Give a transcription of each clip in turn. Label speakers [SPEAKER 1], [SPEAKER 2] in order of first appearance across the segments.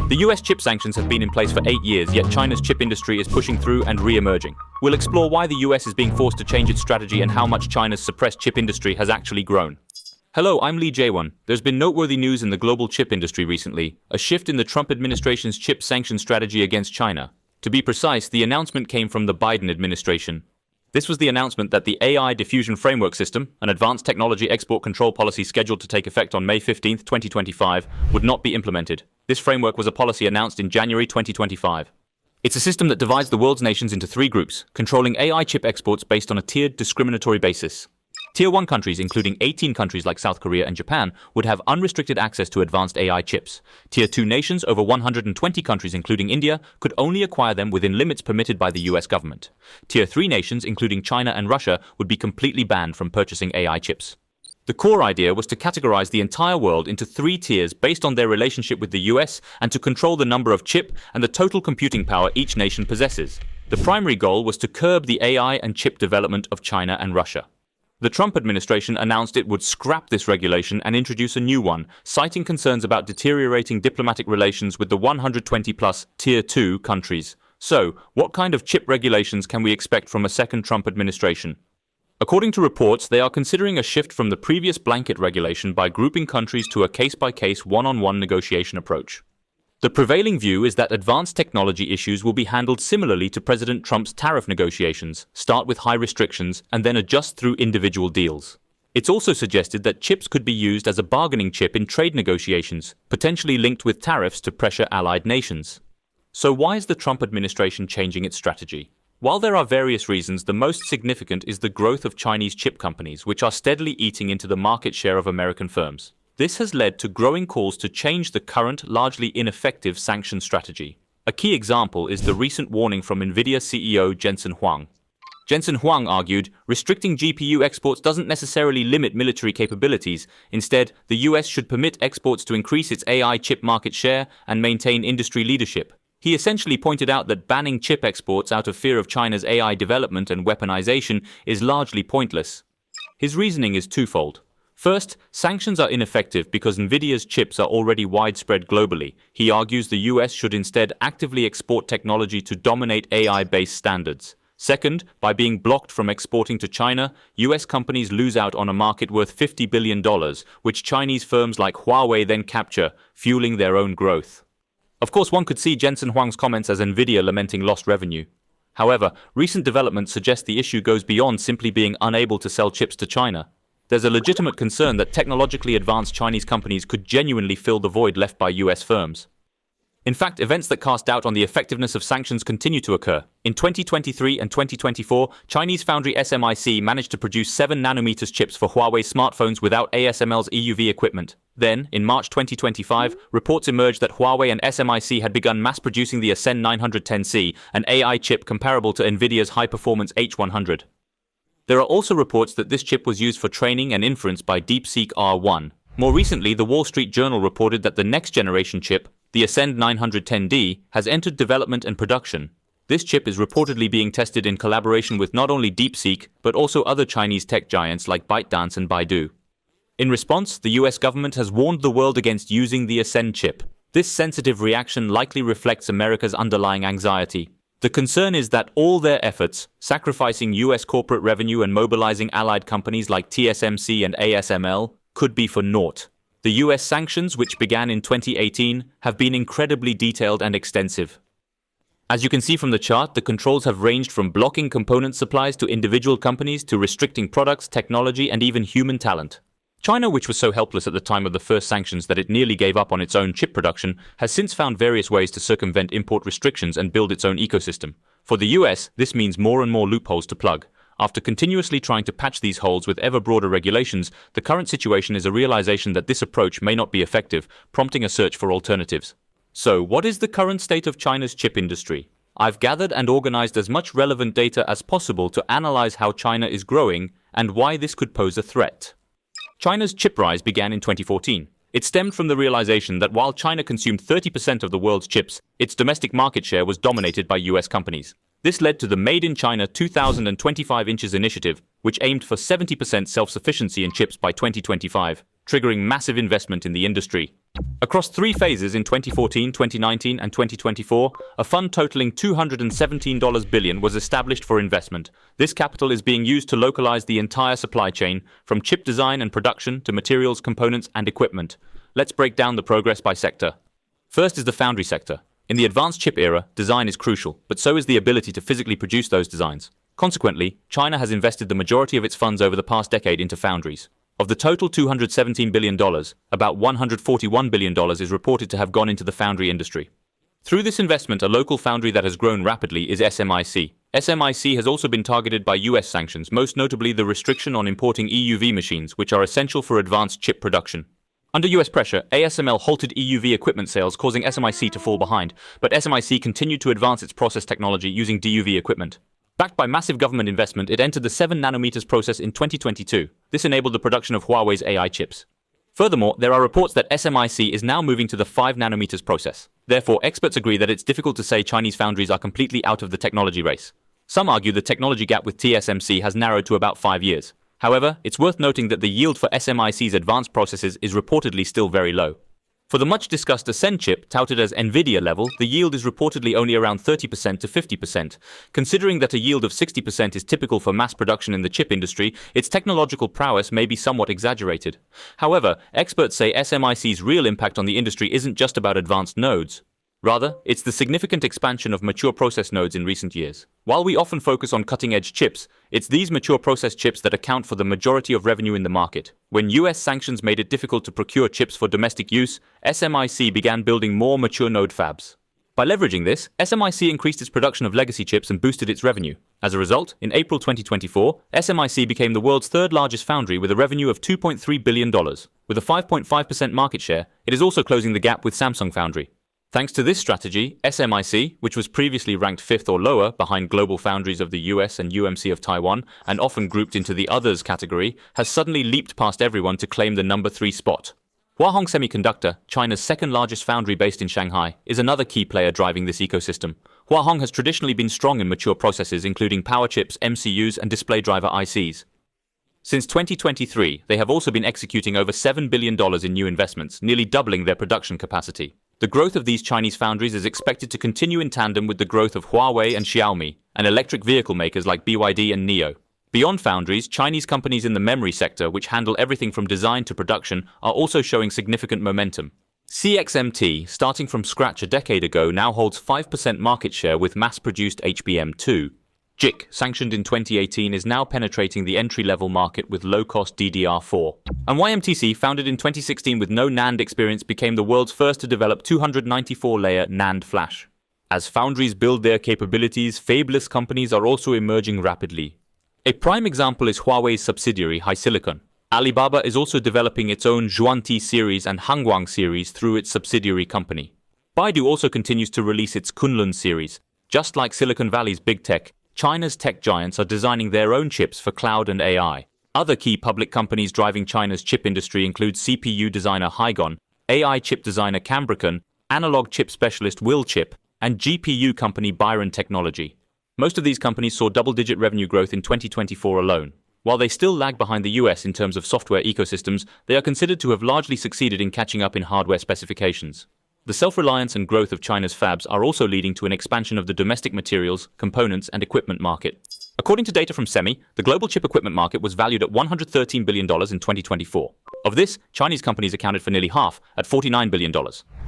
[SPEAKER 1] The US chip sanctions have been in place for 8 years, yet China's chip industry is pushing through and re-emerging. We'll explore why the US is being forced to change its strategy and how much China's suppressed chip industry has actually grown. Hello, I'm Lee Jae-won. There's been noteworthy news in the global chip industry recently, a shift in the Trump administration's chip sanction strategy against China. To be precise, the announcement came from the Biden administration. This was the announcement that the AI Diffusion Framework System, an advanced technology export control policy scheduled to take effect on May 15, 2025, would not be implemented. This framework was a policy announced in January 2025. It's a system that divides the world's nations into 3 groups, controlling AI chip exports based on a tiered discriminatory basis. Tier 1 countries, including 18 countries like South Korea and Japan, would have unrestricted access to advanced AI chips. Tier 2 nations, over 120 countries including India, could only acquire them within limits permitted by the US government. Tier 3 nations, including China and Russia, would be completely banned from purchasing AI chips. The core idea was to categorize the entire world into 3 tiers based on their relationship with the US and to control the number of chip and the total computing power each nation possesses. The primary goal was to curb the AI and chip development of China and Russia. The Trump administration announced it would scrap this regulation and introduce a new one, citing concerns about deteriorating diplomatic relations with the 120-plus Tier 2 countries. So, what kind of chip regulations can we expect from a second Trump administration? According to reports, they are considering a shift from the previous blanket regulation by grouping countries to a case-by-case, one-on-one negotiation approach. The prevailing view is that advanced technology issues will be handled similarly to President Trump's tariff negotiations, start with high restrictions and then adjust through individual deals. It's also suggested that chips could be used as a bargaining chip in trade negotiations, potentially linked with tariffs to pressure allied nations. So why is the Trump administration changing its strategy? While there are various reasons, the most significant is the growth of Chinese chip companies, which are steadily eating into the market share of American firms. This has led to growing calls to change the current, largely ineffective sanction strategy. A key example is the recent warning from NVIDIA CEO Jensen Huang. Jensen Huang argued, restricting GPU exports doesn't necessarily limit military capabilities. Instead, the US should permit exports to increase its AI chip market share and maintain industry leadership. He essentially pointed out that banning chip exports out of fear of China's AI development and weaponization is largely pointless. His reasoning is twofold. First, sanctions are ineffective because NVIDIA's chips are already widespread globally. He argues the US should instead actively export technology to dominate AI-based standards. Second, by being blocked from exporting to China, US companies lose out on a market worth $50 billion, which Chinese firms like Huawei then capture, fueling their own growth. Of course, one could see Jensen Huang's comments as NVIDIA lamenting lost revenue. However, recent developments suggest the issue goes beyond simply being unable to sell chips to China. There's a legitimate concern that technologically advanced Chinese companies could genuinely fill the void left by US firms. In fact, events that cast doubt on the effectiveness of sanctions continue to occur. In 2023 and 2024, Chinese Foundry SMIC managed to produce 7nm chips for Huawei smartphones without ASML's EUV equipment. Then, in March 2025, reports emerged that Huawei and SMIC had begun mass-producing the Ascend 910C, an AI chip comparable to NVIDIA's high-performance H100. There are also reports that this chip was used for training and inference by DeepSeek R1. More recently, the Wall Street Journal reported that the next-generation chip, the Ascend 910D, has entered development and production. This chip is reportedly being tested in collaboration with not only DeepSeek, but also other Chinese tech giants like ByteDance and Baidu. In response, the US government has warned the world against using the Ascend chip. This sensitive reaction likely reflects America's underlying anxiety. The concern is that all their efforts, sacrificing US corporate revenue and mobilizing allied companies like TSMC and ASML, could be for naught. The US sanctions, which began in 2018, have been incredibly detailed and extensive. As you can see from the chart, the controls have ranged from blocking component supplies to individual companies to restricting products, technology, and even human talent. China, which was so helpless at the time of the first sanctions that it nearly gave up on its own chip production, has since found various ways to circumvent import restrictions and build its own ecosystem. For the US, this means more and more loopholes to plug. After continuously trying to patch these holes with ever broader regulations, the current situation is a realization that this approach may not be effective, prompting a search for alternatives. So, what is the current state of China's chip industry? I've gathered and organized as much relevant data as possible to analyze how China is growing and why this could pose a threat. China's chip rise began in 2014. It stemmed from the realization that while China consumed 30% of the world's chips, its domestic market share was dominated by US companies. This led to the Made in China 2025 inches initiative, which aimed for 70% self-sufficiency in chips by 2025, triggering massive investment in the industry. Across 3 phases in 2014, 2019, and 2024, a fund totaling $217 billion was established for investment. This capital is being used to localize the entire supply chain, from chip design and production to materials, components, and equipment. Let's break down the progress by sector. First is the foundry sector. In the advanced chip era, design is crucial, but so is the ability to physically produce those designs. Consequently, China has invested the majority of its funds over the past decade into foundries. Of the total $217 billion, about $141 billion is reported to have gone into the foundry industry. Through this investment, a local foundry that has grown rapidly is SMIC. SMIC has also been targeted by US sanctions, most notably the restriction on importing EUV machines, which are essential for advanced chip production. Under US pressure, ASML halted EUV equipment sales, causing SMIC to fall behind, but SMIC continued to advance its process technology using DUV equipment. Backed by massive government investment, it entered the 7 nanometers process in 2022. This enabled the production of Huawei's AI chips. Furthermore, there are reports that SMIC is now moving to the 5 nanometers process. Therefore, experts agree that it's difficult to say Chinese foundries are completely out of the technology race. Some argue the technology gap with TSMC has narrowed to about 5 years. However, it's worth noting that the yield for SMIC's advanced processes is reportedly still very low. For the much-discussed Ascend chip, touted as NVIDIA level, the yield is reportedly only around 30% to 50%. Considering that a yield of 60% is typical for mass production in the chip industry, its technological prowess may be somewhat exaggerated. However, experts say SMIC's real impact on the industry isn't just about advanced nodes. Rather, it's the significant expansion of mature process nodes in recent years. While we often focus on cutting-edge chips, it's these mature process chips that account for the majority of revenue in the market. When US sanctions made it difficult to procure chips for domestic use, SMIC began building more mature node fabs. By leveraging this, SMIC increased its production of legacy chips and boosted its revenue. As a result, in April 2024, SMIC became the world's third largest foundry with a revenue of $2.3 billion. With a 5.5% market share, it is also closing the gap with Samsung Foundry. Thanks to this strategy, SMIC, which was previously ranked 5th or lower behind global foundries of the US and UMC of Taiwan, and often grouped into the others category, has suddenly leaped past everyone to claim the number 3 spot. Hua Hong Semiconductor, China's second largest foundry based in Shanghai, is another key player driving this ecosystem. Hua Hong has traditionally been strong in mature processes including power chips, MCUs, and display driver ICs. Since 2023, they have also been executing over $7 billion in new investments, nearly doubling their production capacity. The growth of these Chinese foundries is expected to continue in tandem with the growth of Huawei and Xiaomi, and electric vehicle makers like BYD and NIO. Beyond foundries, Chinese companies in the memory sector, which handle everything from design to production, are also showing significant momentum. CXMT, starting from scratch a decade ago, now holds 5% market share with mass-produced HBM2. JIC, sanctioned in 2018, is now penetrating the entry-level market with low-cost DDR4. And YMTC, founded in 2016 with no NAND experience, became the world's first to develop 294-layer NAND flash. As foundries build their capabilities, fabless companies are also emerging rapidly. A prime example is Huawei's subsidiary, HiSilicon. Alibaba is also developing its own Xuanti series and Hangguang series through its subsidiary company. Baidu also continues to release its Kunlun series. Just like Silicon Valley's big tech, China's tech giants are designing their own chips for cloud and AI. Other key public companies driving China's chip industry include CPU designer Hygon, AI chip designer Cambricon, analog chip specialist Willchip, and GPU company Byron Technology. Most of these companies saw double-digit revenue growth in 2024 alone. While they still lag behind the US in terms of software ecosystems, they are considered to have largely succeeded in catching up in hardware specifications. The self-reliance and growth of China's fabs are also leading to an expansion of the domestic materials, components, and equipment market. According to data from SEMI, the global chip equipment market was valued at $113 billion in 2024. Of this, Chinese companies accounted for nearly half, at $49 billion.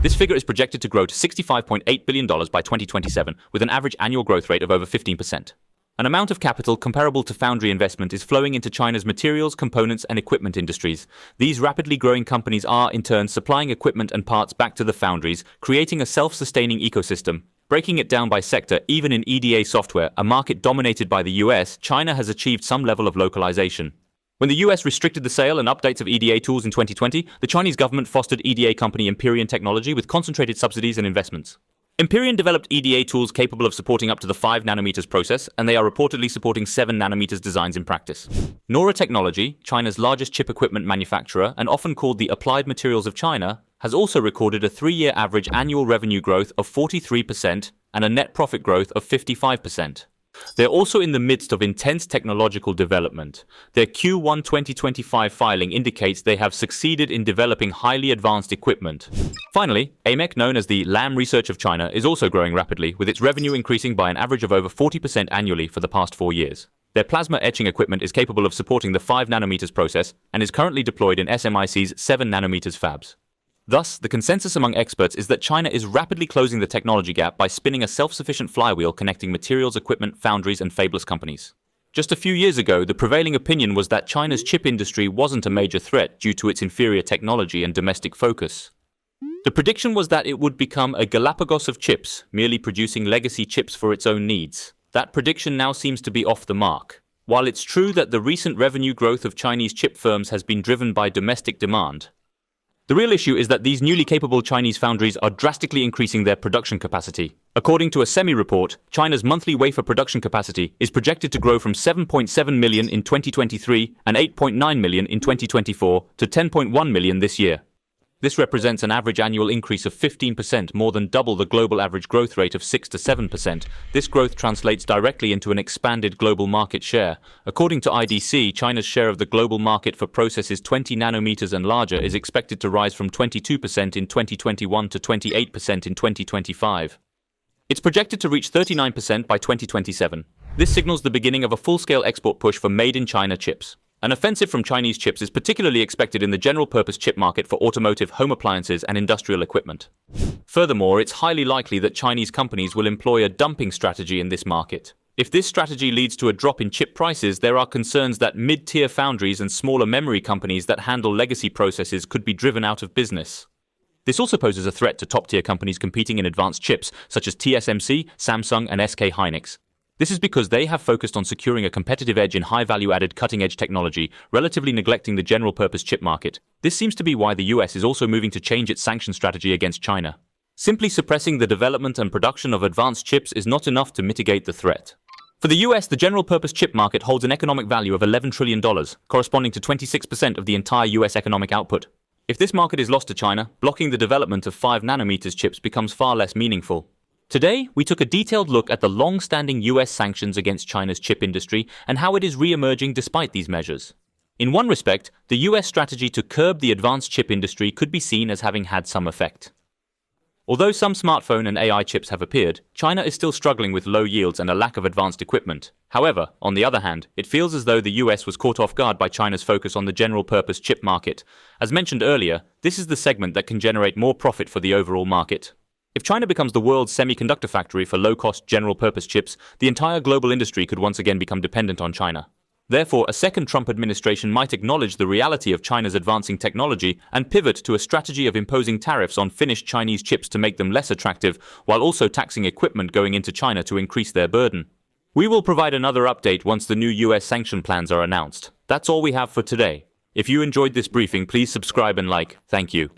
[SPEAKER 1] This figure is projected to grow to $65.8 billion by 2027, with an average annual growth rate of over 15%. An amount of capital comparable to foundry investment is flowing into China's materials, components, and equipment industries. These rapidly growing companies are, in turn, supplying equipment and parts back to the foundries, creating a self-sustaining ecosystem. Breaking it down by sector, even in EDA software, a market dominated by the US, China has achieved some level of localization. When the US restricted the sale and updates of EDA tools in 2020, the Chinese government fostered EDA company Empyrean Technology with concentrated subsidies and investments. Empyrean developed EDA tools capable of supporting up to the 5 nanometers process, and they are reportedly supporting 7 nanometers designs in practice. Nora Technology, China's largest chip equipment manufacturer and often called the Applied Materials of China, has also recorded a 3-year average annual revenue growth of 43% and a net profit growth of 55%. They're also in the midst of intense technological development. Their Q1 2025 filing indicates they have succeeded in developing highly advanced equipment. Finally, AMEC, known as the Lam Research of China, is also growing rapidly, with its revenue increasing by an average of over 40% annually for the past 4 years. Their plasma etching equipment is capable of supporting the 5 nanometers process and is currently deployed in SMIC's 7 nanometers fabs. Thus, the consensus among experts is that China is rapidly closing the technology gap by spinning a self-sufficient flywheel connecting materials, equipment, foundries, and fabless companies. Just a few years ago, the prevailing opinion was that China's chip industry wasn't a major threat due to its inferior technology and domestic focus. The prediction was that it would become a Galapagos of chips, merely producing legacy chips for its own needs. That prediction now seems to be off the mark. While it's true that the recent revenue growth of Chinese chip firms has been driven by domestic demand, the real issue is that these newly capable Chinese foundries are drastically increasing their production capacity. According to a semi-report, China's monthly wafer production capacity is projected to grow from 7.7 million in 2023 and 8.9 million in 2024 to 10.1 million this year. This represents an average annual increase of 15%, more than double the global average growth rate of 6 to 7%. This growth translates directly into an expanded global market share. According to IDC, China's share of the global market for processes 20 nanometers and larger is expected to rise from 22% in 2021 to 28% in 2025. It's projected to reach 39% by 2027. This signals the beginning of a full-scale export push for made-in-China chips. An offensive from Chinese chips is particularly expected in the general-purpose chip market for automotive, home appliances, and industrial equipment. Furthermore, it's highly likely that Chinese companies will employ a dumping strategy in this market. If this strategy leads to a drop in chip prices, there are concerns that mid-tier foundries and smaller memory companies that handle legacy processes could be driven out of business. This also poses a threat to top-tier companies competing in advanced chips, such as TSMC, Samsung, and SK Hynix. This is because they have focused on securing a competitive edge in high-value-added cutting-edge technology, relatively neglecting the general-purpose chip market. This seems to be why the US is also moving to change its sanction strategy against China. Simply suppressing the development and production of advanced chips is not enough to mitigate the threat. For the US, the general-purpose chip market holds an economic value of $11 trillion, corresponding to 26% of the entire US economic output. If this market is lost to China, blocking the development of 5 nanometers chips becomes far less meaningful. Today, we took a detailed look at the long-standing US sanctions against China's chip industry and how it is re-emerging despite these measures. In one respect, the US strategy to curb the advanced chip industry could be seen as having had some effect. Although some smartphone and AI chips have appeared, China is still struggling with low yields and a lack of advanced equipment. However, on the other hand, it feels as though the US was caught off guard by China's focus on the general-purpose chip market. As mentioned earlier, this is the segment that can generate more profit for the overall market. If China becomes the world's semiconductor factory for low-cost general-purpose chips, the entire global industry could once again become dependent on China. Therefore, a second Trump administration might acknowledge the reality of China's advancing technology and pivot to a strategy of imposing tariffs on finished Chinese chips to make them less attractive, while also taxing equipment going into China to increase their burden. We will provide another update once the new US sanction plans are announced. That's all we have for today. If you enjoyed this briefing, please subscribe and like. Thank you.